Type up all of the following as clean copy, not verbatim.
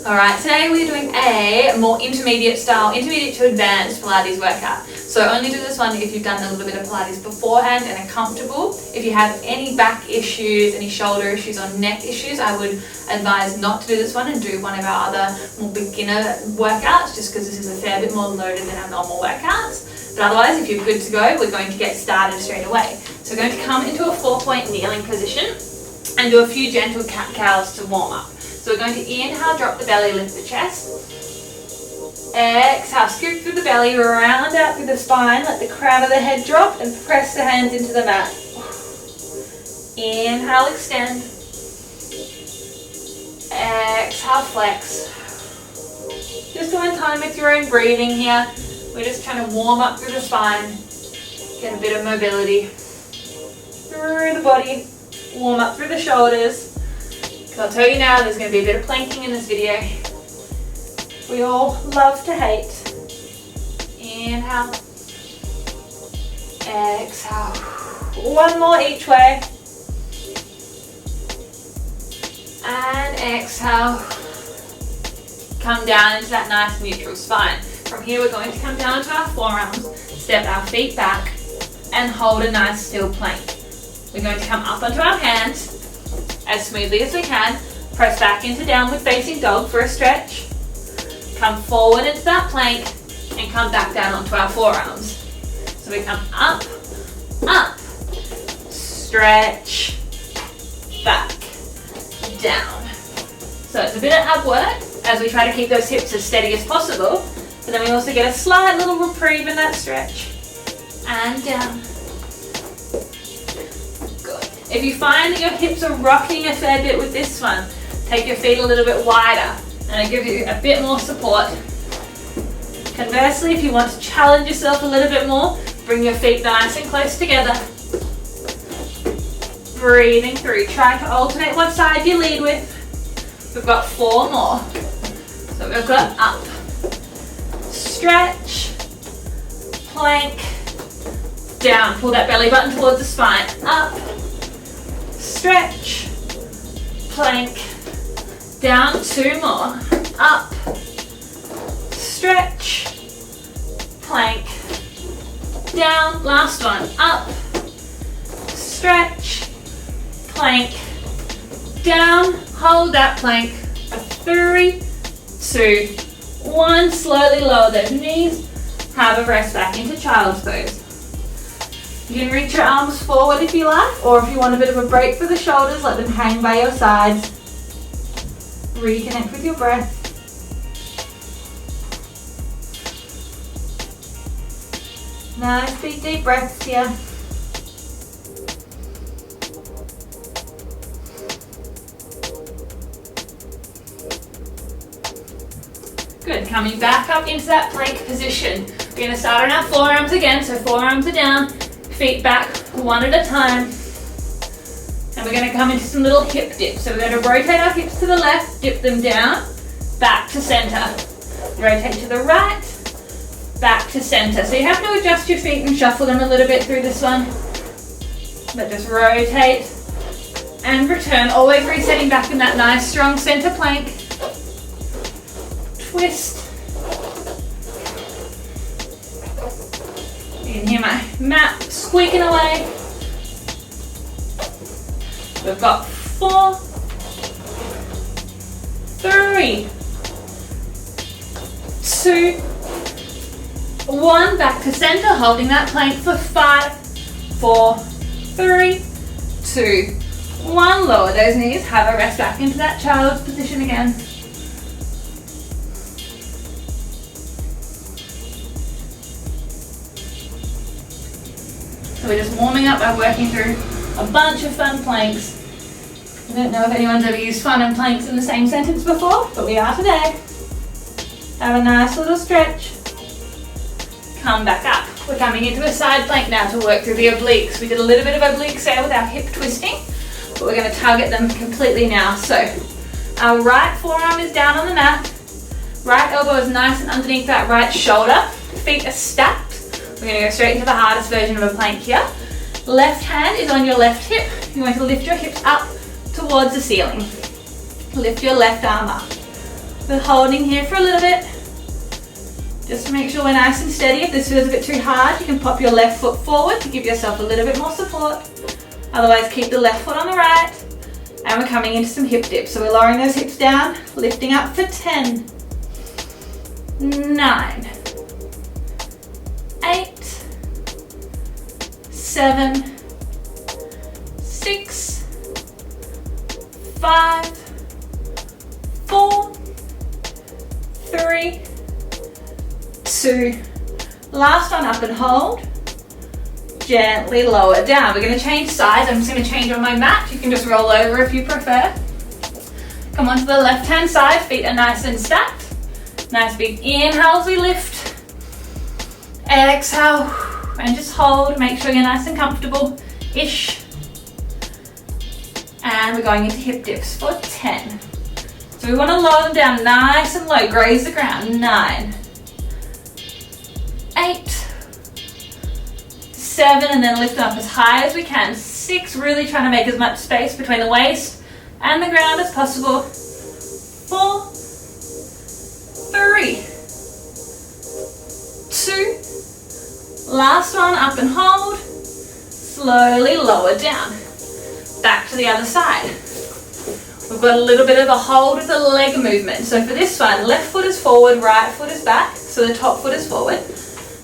All right, today we're doing a more intermediate to advanced Pilates workout. So only do this one if you've done a little bit of Pilates beforehand and are comfortable. If you have any back issues, any shoulder issues or neck issues, I would advise not to do this one and do one of our other more beginner workouts, just because this is a fair bit more loaded than our normal workouts. But otherwise, if you're good to go, we're going to get started straight away. So we're going to come into a 4-point kneeling position and do a few gentle cat-cows to warm up. So we're going to inhale, drop the belly, lift the chest. Exhale, scoop through the belly, round out through the spine, let the crown of the head drop and press the hands into the mat. Inhale, extend. Exhale, flex. Just go in time with your own breathing here. We're just trying to warm up through the spine, get a bit of mobility through the body, warm up through the shoulders. I'll tell you now, there's going to be a bit of planking in this video. We all love to hate. Inhale. Exhale. One more each way. And exhale. Come down into that nice neutral spine. From here, we're going to come down to our forearms, step our feet back, and hold a nice still plank. We're going to come up onto our hands as smoothly as we can. Press back into downward facing dog for a stretch. Come forward into that plank and come back down onto our forearms. So we come up, up, stretch, back, down. So it's a bit of ab work as we try to keep those hips as steady as possible, but then we also get a slight little reprieve in that stretch. And down. If you find that your hips are rocking a fair bit with this one, take your feet a little bit wider and it gives you a bit more support. Conversely, if you want to challenge yourself a little bit more, bring your feet nice and close together. Breathing through. Try to alternate what side you lead with. We've got 4 more. So we've got up, stretch, plank, down. Pull that belly button towards the spine. Up, stretch, plank, down. 2 more. Up, stretch, plank, down. Last one. Up, stretch, plank, down. Hold that plank. 3, 2, 1. Slowly lower those knees. Have a rest back into child's pose. You can reach your arms forward if you like, or if you want a bit of a break for the shoulders, let them hang by your sides. Reconnect with your breath. Nice big deep breaths here. Good, coming back up into that plank position. We're going to start on our forearms again, so forearms are down. Feet back, one at a time. And we're going to come into some little hip dips. So we're going to rotate our hips to the left, dip them down, back to center. Rotate to the right, back to center. So you have to adjust your feet and shuffle them a little bit through this one. But just rotate and return. Always resetting back in that nice strong center plank. Twist. You can hear my mat squeaking away. We've got 4, 3, 2, 1. Back to center, holding that plank for 5, 4, 3, 2, 1. Lower those knees. Have a rest back into that child's position again. So we're just warming up by working through a bunch of fun planks. I don't know if anyone's ever used fun and planks in the same sentence before, but we are today. Have a nice little stretch. Come back up. We're coming into a side plank now to work through the obliques. We did a little bit of obliques there with our hip twisting, but we're going to target them completely now. So our right forearm is down on the mat. Right elbow is nice and underneath that right shoulder. Feet are stacked. We're going to go straight into the hardest version of a plank here. Left hand is on your left hip. You're going to lift your hips up towards the ceiling. Lift your left arm up. We're holding here for a little bit. Just to make sure we're nice and steady. If this feels a bit too hard, you can pop your left foot forward to give yourself a little bit more support. Otherwise, keep the left foot on the right. And we're coming into some hip dips. So we're lowering those hips down, lifting up for 10, 9, 8, 7, 6, 5, 4, 3, 2. Last one, up and hold. Gently lower down. We're going to change sides. I'm just going to change on my mat. You can just roll over if you prefer. Come onto the left hand side. Feet are nice and stacked. Nice big inhale as we lift. Exhale. And just hold. Make sure you're nice and comfortable-ish. And we're going into hip dips for 10. So we want to lower them down nice and low. Graze the ground. 9, 8, 7, and then lift up as high as we can. 6, really trying to make as much space between the waist and the ground as possible. 4, 3, 2, last one, up and hold. Slowly lower down. Back to the other side. We've got a little bit of a hold with the leg movement. So for this one, left foot is forward, right foot is back. So the top foot is forward.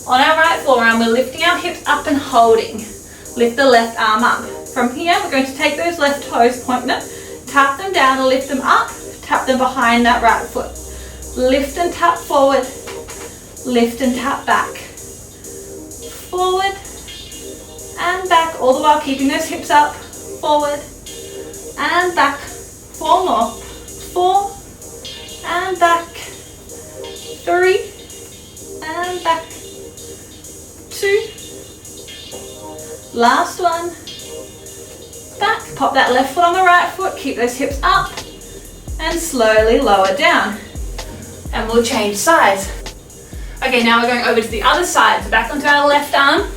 On our right forearm, we're lifting our hips up and holding. Lift the left arm up. From here, we're going to take those left toes, point them, tap them down, lift them up, tap them behind that right foot. Lift and tap forward, lift and tap back. Forward and back, all the while keeping those hips up. Forward and back. 4 more. 4 and back. 3 and back. 2. Last one. Back. Pop that left foot on the right foot. Keep those hips up. And slowly lower down. And we'll change sides. Okay, now we're going over to the other side. So back onto our left arm.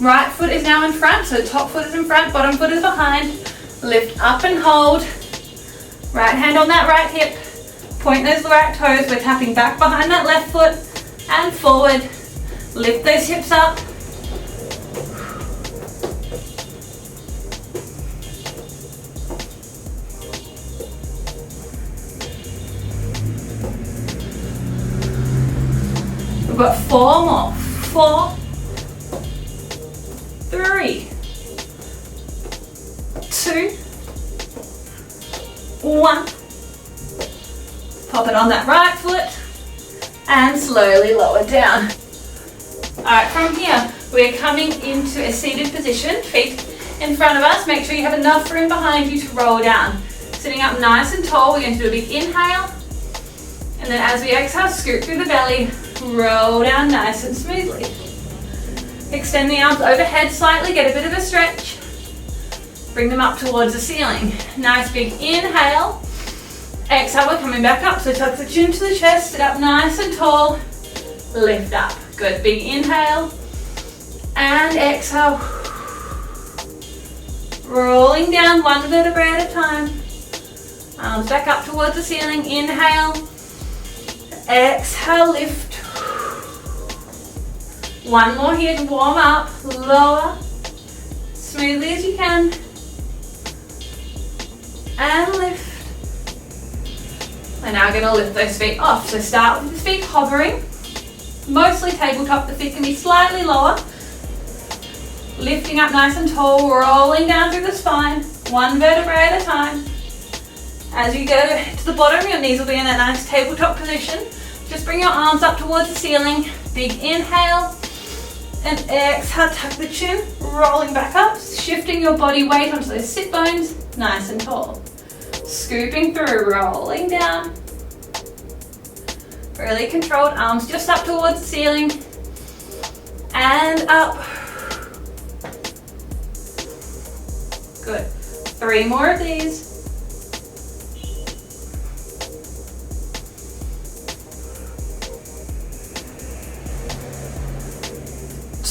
Right foot is now in front. So top foot is in front, bottom foot is behind. Lift up and hold. Right hand on that right hip. Point those right toes. We're tapping back behind that left foot and forward. Lift those hips up. We've got 4 more. 4, 3, 2, 1. Pop it on that right foot and slowly lower down. Alright, from here, we're coming into a seated position, feet in front of us. Make sure you have enough room behind you to roll down. Sitting up nice and tall, we're going to do a big inhale. And then as we exhale, scoot through the belly, roll down nice and smoothly. Extend the arms overhead slightly, get a bit of a stretch. Bring them up towards the ceiling. Nice big inhale. Exhale, we're coming back up. So tuck the chin to the chest, sit up nice and tall. Lift up. Good, big inhale. And exhale. Rolling down 1 vertebrae at a time. Arms back up towards the ceiling. Inhale. Exhale, lift. 1 more here to warm up. Lower. Smoothly as you can. And lift. We're now going to lift those feet off. So start with the feet hovering. Mostly tabletop. The feet can be slightly lower. Lifting up nice and tall. Rolling down through the spine. 1 vertebrae at a time. As you go to the bottom, your knees will be in that nice tabletop position. Just bring your arms up towards the ceiling. Big inhale. And exhale, tuck the chin. Rolling back up. Shifting your body weight onto those sit bones. Nice and tall. Scooping through, rolling down. Really controlled, arms just up towards the ceiling. And up. Good. 3 more of these.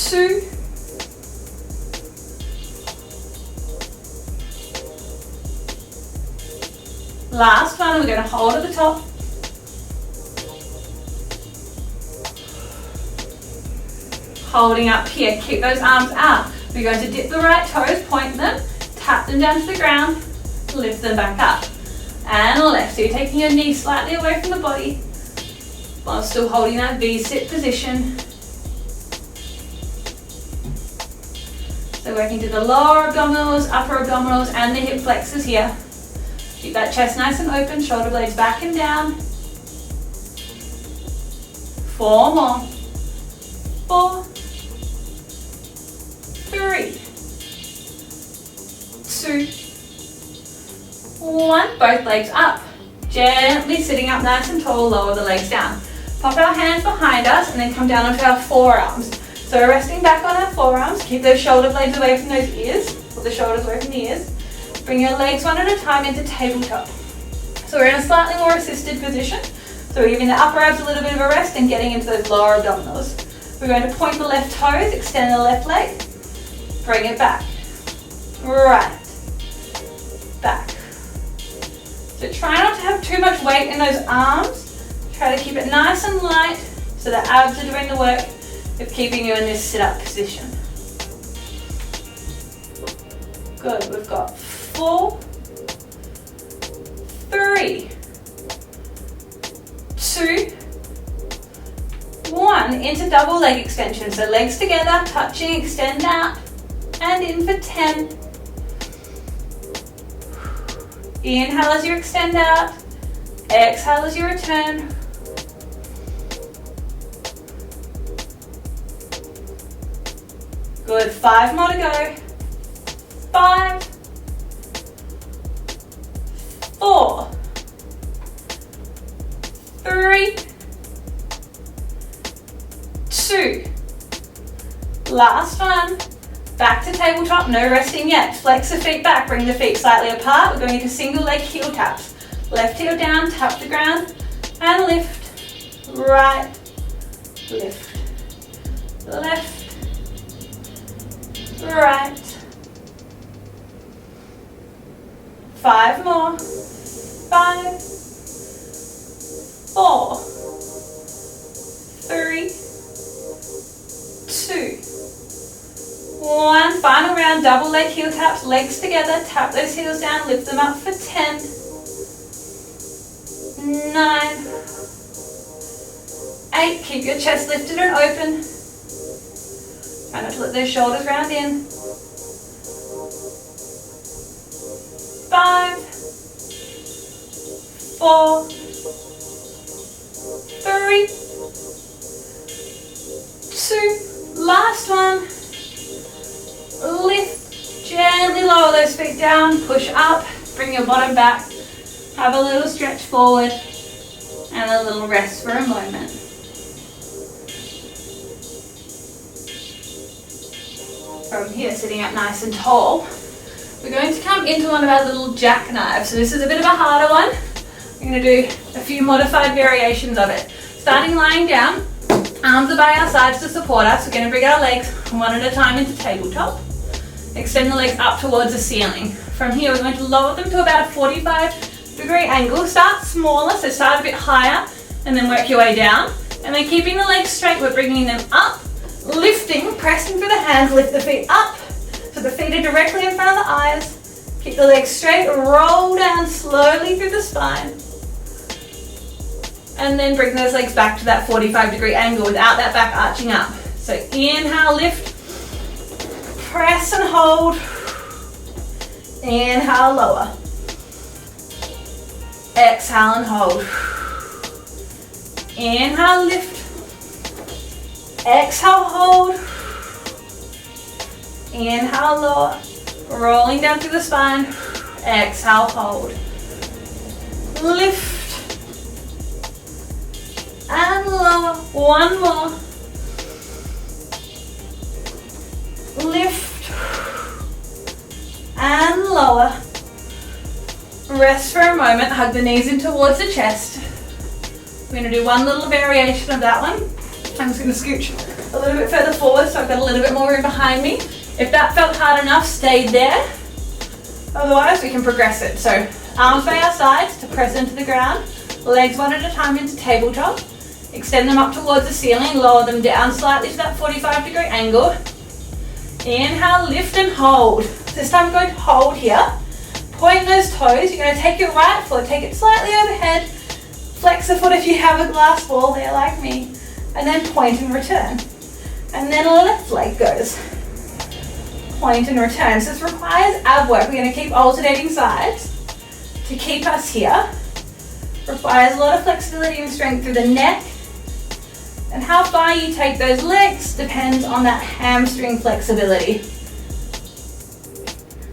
2. Last one, we're going to hold at the top. Holding up here, keep those arms out. We're going to dip the right toes, point them, tap them down to the ground, lift them back up. And left, so you're taking your knee slightly away from the body while still holding that V-sit position. So working to the lower abdominals, upper abdominals, and the hip flexors here. Keep that chest nice and open, shoulder blades back and down. 4 more. 4, 3, 2, 1. Both legs up. Gently sitting up nice and tall, lower the legs down. Pop our hands behind us and then come down onto our forearms. So we're resting back on our forearms. Keep those shoulder blades away from those ears, or the shoulders away from the ears. Bring your legs one at a time into tabletop. So we're in a slightly more assisted position. So we're giving the upper abs a little bit of a rest and getting into those lower abdominals. We're going to point the left toes, extend the left leg, bring it back, right, back. So try not to have too much weight in those arms. Try to keep it nice and light so the abs are doing the work of keeping you in this sit-up position. Good, we've got 4, 3, 2, 1, into double leg extension. So legs together, touching, extend out, and in for 10. Inhale as you extend out, exhale as you return. Good, 5 more to go. 5, 4, 3, 2. Last one. Back to tabletop, no resting yet. Flex the feet back, bring the feet slightly apart. We're going into single leg heel taps. Left heel down, tap the ground, and lift. Right, lift, left, right. 5 more. 5, 4, 3, 2, 1. Final round, double leg heel taps, legs together, tap those heels down, lift them up for 10, 9, 8. Keep your chest lifted and open. Try not to let those shoulders round in. 5, 4, 3, 2. Last one. Lift, gently lower those feet down, push up, bring your bottom back, have a little stretch forward, and a little rest for a moment. From here, sitting up nice and tall, we're going to come into one of our little jackknives. So this is a bit of a harder one. We're going to do a few modified variations of it. Starting lying down, arms are by our sides to support us. We're going to bring our legs one at a time into tabletop. Extend the legs up towards the ceiling. From here, we're going to lower them to about a 45-degree angle. Start smaller, so start a bit higher, and then work your way down. And then keeping the legs straight, we're bringing them up, lifting, pressing through the hands, lift the feet up, so the feet are directly in front of the eyes. Keep the legs straight, roll down slowly through the spine. And then bring those legs back to that 45-degree angle without that back arching up. So inhale, lift, press and hold. Inhale, lower. Exhale and hold. Inhale, lift. Exhale, hold. Inhale, lower. Rolling down through the spine. Exhale, hold. Lift. And lower. One more. Lift. And lower. Rest for a moment. Hug the knees in towards the chest. We're going to do one little variation of that one. I'm just going to scooch a little bit further forward so I've got a little bit more room behind me. If that felt hard enough, stay there. Otherwise, we can progress it. So arms by our sides to press into the ground. Legs one at a time into tabletop. Extend them up towards the ceiling, lower them down slightly to that 45-degree angle. Inhale, lift and hold. This time we're going to hold here. Point those toes. You're going to take your right foot, take it slightly overhead. Flex the foot if you have a glass ball there like me. And then point and return. And then left leg goes. Point and return. So this requires ab work. We're going to keep alternating sides to keep us here. Requires a lot of flexibility and strength through the neck. And how far you take those legs depends on that hamstring flexibility.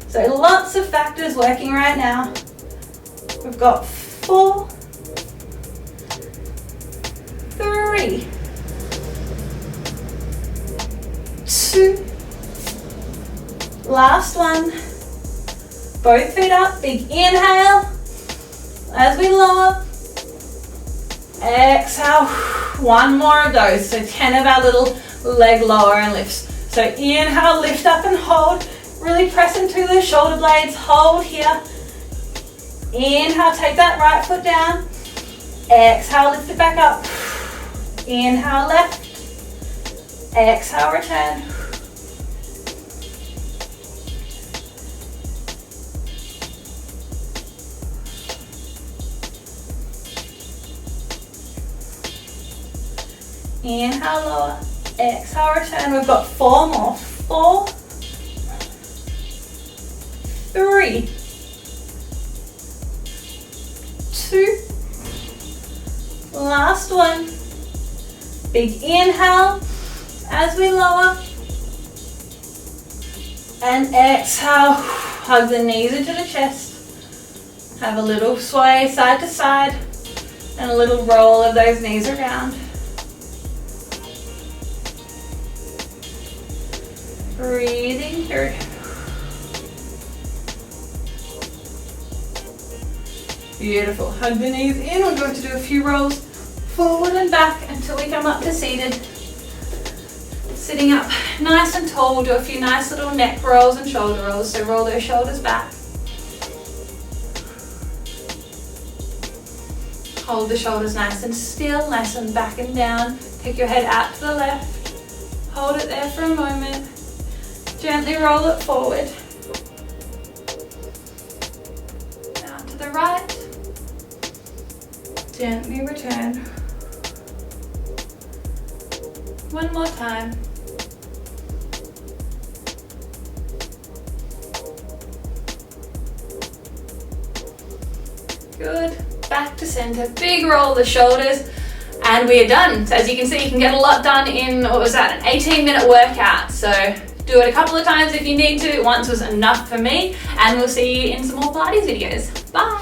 So lots of factors working right now. We've got 4, 3, 2, last one. Both feet up, big inhale. As we lower, exhale. One more of those, so 10 of our little leg lower and lifts. So inhale, lift up and hold. Really press into the shoulder blades, hold here. Inhale, take that right foot down. Exhale, lift it back up. Inhale, left. Exhale, return. Inhale, lower. Exhale, return. We've got 4 more. 4, 3, 2, last one. Big inhale as we lower. And exhale, hug the knees into the chest. Have a little sway side to side and a little roll of those knees around. Breathing through. Beautiful. Hug the knees in. We're going to do a few rolls forward and back until we come up to seated. Sitting up nice and tall, we'll do a few nice little neck rolls and shoulder rolls. So roll those shoulders back. Hold the shoulders nice and still, nice and back and down. Take your head out to the left. Hold it there for a moment. Gently roll it forward. Down to the right. Gently return. One more time. Good. Back to center. Big roll of the shoulders. And we are done. So as you can see, you can get a lot done in, what was that, an 18-minute workout. So do it a couple of times if you need to. Once was enough for me. And we'll see you in some more Pilates videos. Bye.